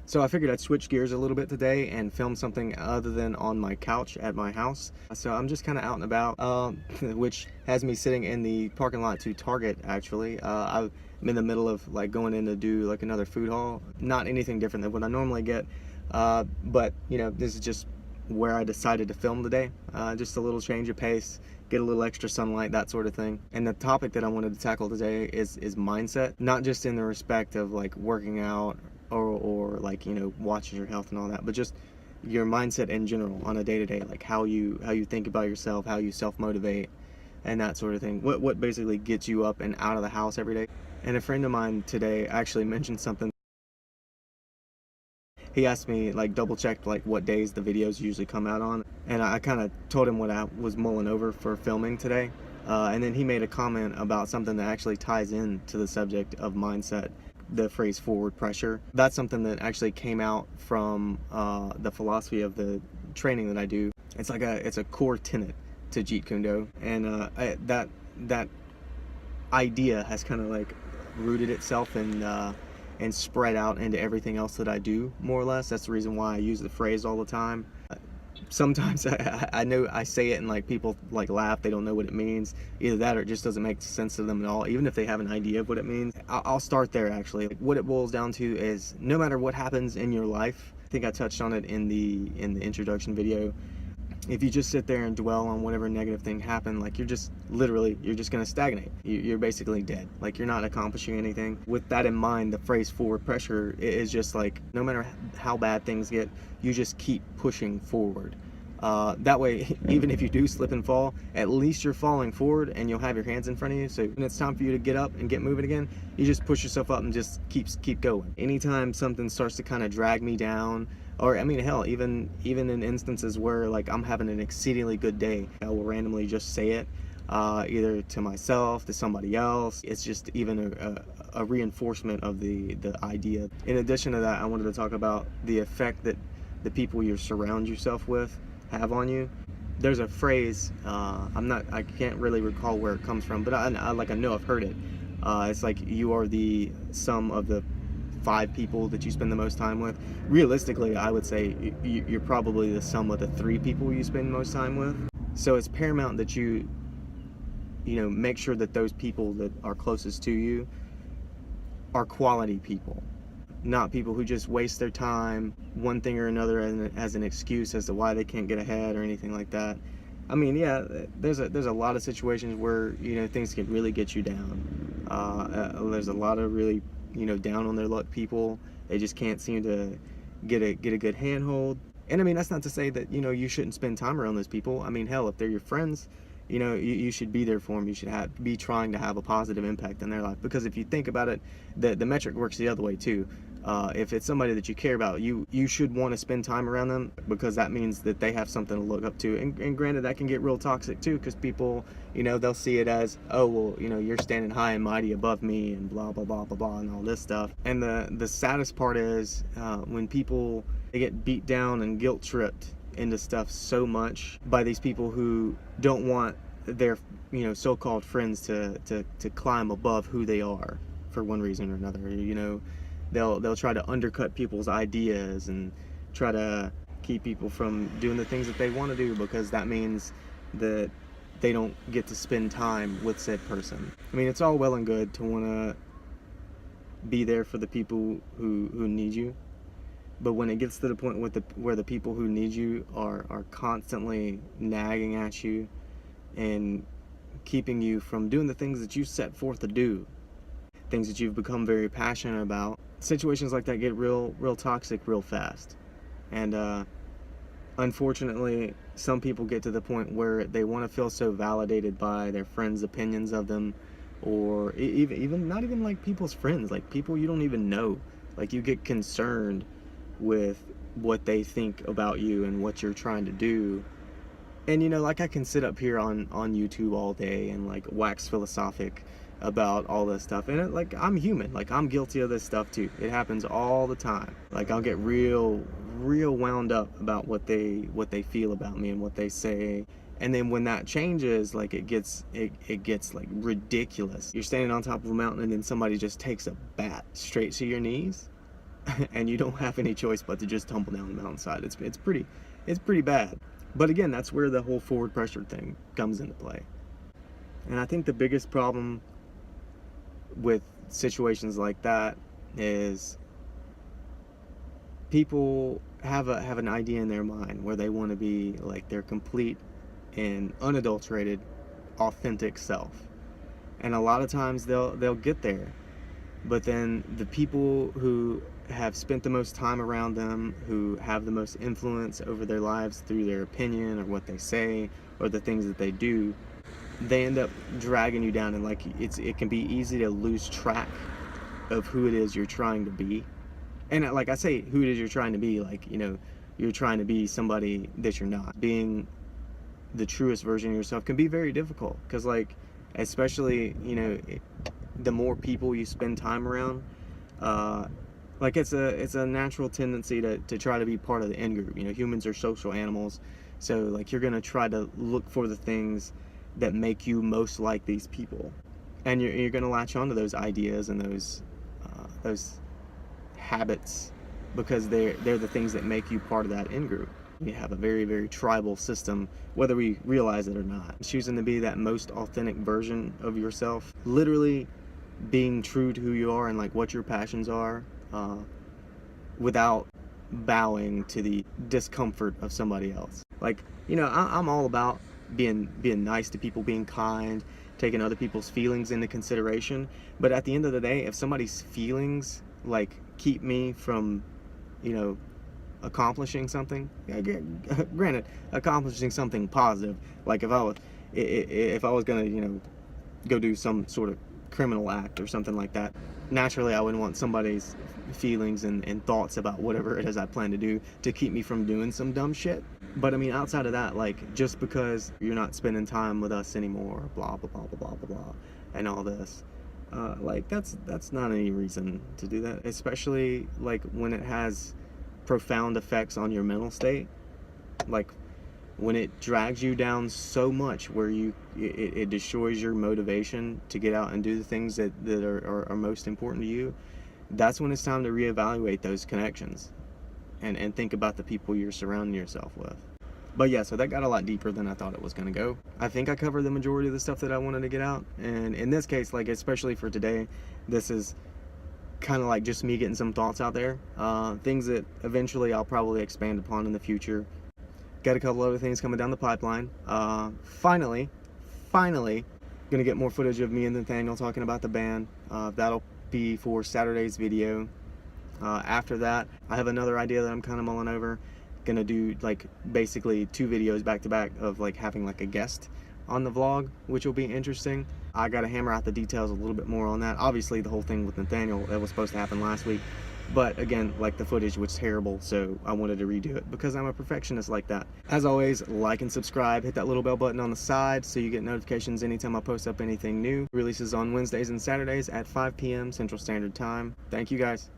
So I figured I'd switch gears a little bit today and film something other than on my couch at my house. So I'm just kind of out and about, which has me sitting in the parking lot to Target, actually. I'm in the middle of like going in to do like another food haul. Not anything different than what I normally get, but you know, this is just where I decided to film today. Just a little change of pace, get a little extra sunlight, that sort of thing. And the topic that I wanted to tackle today is mindset, not just in the respect of like working out or like, you know, watching your health and all that, but just your mindset in general on a day-to-day, like how you think about yourself, how you self-motivate, and that sort of thing. What basically gets you up and out of the house every day. And a friend of mine today actually mentioned something. He asked me, like, double checked like what days the videos usually come out on, and I kind of told him what I was mulling over for filming today, and then he made a comment about something that actually ties in to the subject of mindset, the phrase forward pressure. That's something that actually came out from the philosophy of the training that I do. It's like it's a core tenet to Jeet Kune Do, and that idea has kind of like rooted itself in and spread out into everything else that I do, more or less. That's the reason why I use the phrase all the time. Sometimes I know I say it and like people like laugh, they don't know what it means. Either that or it just doesn't make sense to them at all, even if they have an idea of what it means. I'll start there actually. Like, what it boils down to is no matter what happens in your life, I think I touched on it in the introduction video. If you just sit there and dwell on whatever negative thing happened, like you're just gonna stagnate. You're basically dead. Like you're not accomplishing anything. With that in mind, the phrase forward pressure is just like no matter how bad things get, you just keep pushing forward. That way, even if you do slip and fall, at least you're falling forward and you'll have your hands in front of you. So when it's time for you to get up and get moving again, you just push yourself up and just keep going. Anytime something starts to kind of drag me down, or I mean, hell, even in instances where like I'm having an exceedingly good day, I will randomly just say it, either to myself, to somebody else. It's just even a reinforcement of the idea. In addition to that, I wanted to talk about the effect that the people you surround yourself with have on you. There's a phrase, I can't really recall where it comes from, but I know I've heard it. It's like you are the sum of the 5 people that you spend the most time with. Realistically, I would say you're probably the sum of the 3 people you spend most time with. So it's paramount that you know, make sure that those people that are closest to you are quality people, not people who just waste their time one thing or another as an excuse as to why they can't get ahead or anything like that. I mean, yeah, there's a lot of situations where, you know, things can really get you down. There's a lot of really, you know, down on their luck people. They just can't seem to get a good handhold. And I mean, that's not to say that, you know, you shouldn't spend time around those people. I mean, hell, if they're your friends, you know, you should be there for them. You should be trying to have a positive impact in their life. Because if you think about it, the metric works the other way too. If it's somebody that you care about, you should want to spend time around them, because that means that they have something to look up to. And granted, that can get real toxic too, because people, you know, they'll see it as, oh, well, you know, you're standing high and mighty above me and blah, blah, blah, blah, blah, and all this stuff. And the saddest part is when people, they get beat down and guilt tripped into stuff so much by these people who don't want their, you know, so-called friends to climb above who they are for one reason or another. You know, they'll try to undercut people's ideas and try to keep people from doing the things that they want to do, because that means that they don't get to spend time with said person. I mean, it's all well and good to want to be there for the people who need you, but when it gets to the point where the people who need you are constantly nagging at you and keeping you from doing the things that you set forth to do, things that you've become very passionate about, situations like that get real toxic real fast. And unfortunately, some people get to the point where they want to feel so validated by their friends' opinions of them, or even not even like people's friends, like people you don't even know. Like you get concerned with what they think about you and what you're trying to do. And you know, like I can sit up here on YouTube all day and like wax philosophic about all this stuff, and like I'm human, like I'm guilty of this stuff too. It happens all the time. Like I'll get real wound up about what they feel about me and what they say, and then when that changes, like it gets like ridiculous. You're standing on top of a mountain and then somebody just takes a bat straight to your knees. and you don't have any choice but to just tumble down the mountainside. It's pretty bad. But again, that's where the whole forward pressure thing comes into play. And I think the biggest problem with situations like that is people have an idea in their mind where they want to be like their complete and unadulterated, authentic self. And a lot of times they'll get there, but then the people who have spent the most time around them, who have the most influence over their lives through their opinion or what they say or the things that they do, they end up dragging you down, and like it can be easy to lose track of who it is you're trying to be. And like I say, who it is you're trying to be, like, you know, you're trying to be somebody that you're not. Being the truest version of yourself can be very difficult, because like, especially, you know, the more people you spend time around, like it's a natural tendency to try to be part of the in group. You know, humans are social animals, so like you're gonna try to look for the things that make you most like these people, and you're gonna latch onto those ideas and those habits, because they're the things that make you part of that in group. We have a very, very tribal system, whether we realize it or not. Choosing to be that most authentic version of yourself, literally being true to who you are and like what your passions are, without bowing to the discomfort of somebody else. Like, you know, I'm all about being nice to people, being kind, taking other people's feelings into consideration. But at the end of the day, if somebody's feelings like keep me from, you know, accomplishing something, granted, accomplishing something positive, like if I was gonna, you know, go do some sort of criminal act or something like that, naturally I wouldn't want somebody's feelings and thoughts about whatever it is I plan to do to keep me from doing some dumb shit. But I mean, outside of that, like, just because you're not spending time with us anymore, blah blah blah blah blah blah blah, and all this, like that's not any reason to do that, especially like when it has profound effects on your mental state. Like when it drags you down so much where it destroys your motivation to get out and do the things that are most important to you, that's when it's time to reevaluate those connections and think about the people you're surrounding yourself with. But yeah, so that got a lot deeper than I thought it was going to go. I think I covered the majority of the stuff that I wanted to get out, and in this case, like especially for today, this is kind of like just me getting some thoughts out there, things that eventually I'll probably expand upon in the future. Got a couple other things coming down the pipeline. Finally gonna get more footage of me and Nathaniel talking about the band. That'll be for Saturday's video. After that, I have another idea that I'm kind of mulling over. Gonna do like basically 2 videos back to back of like having like a guest on the vlog, which will be interesting. I gotta hammer out the details a little bit more on that. Obviously the whole thing with Nathaniel, that was supposed to happen last week, but again, like the footage was terrible, so I wanted to redo it because I'm a perfectionist like that. As always, like and subscribe, hit that little bell button on the side so you get notifications anytime I post up anything new. Releases on Wednesdays and Saturdays at 5 p.m. Central Standard Time. Thank you guys.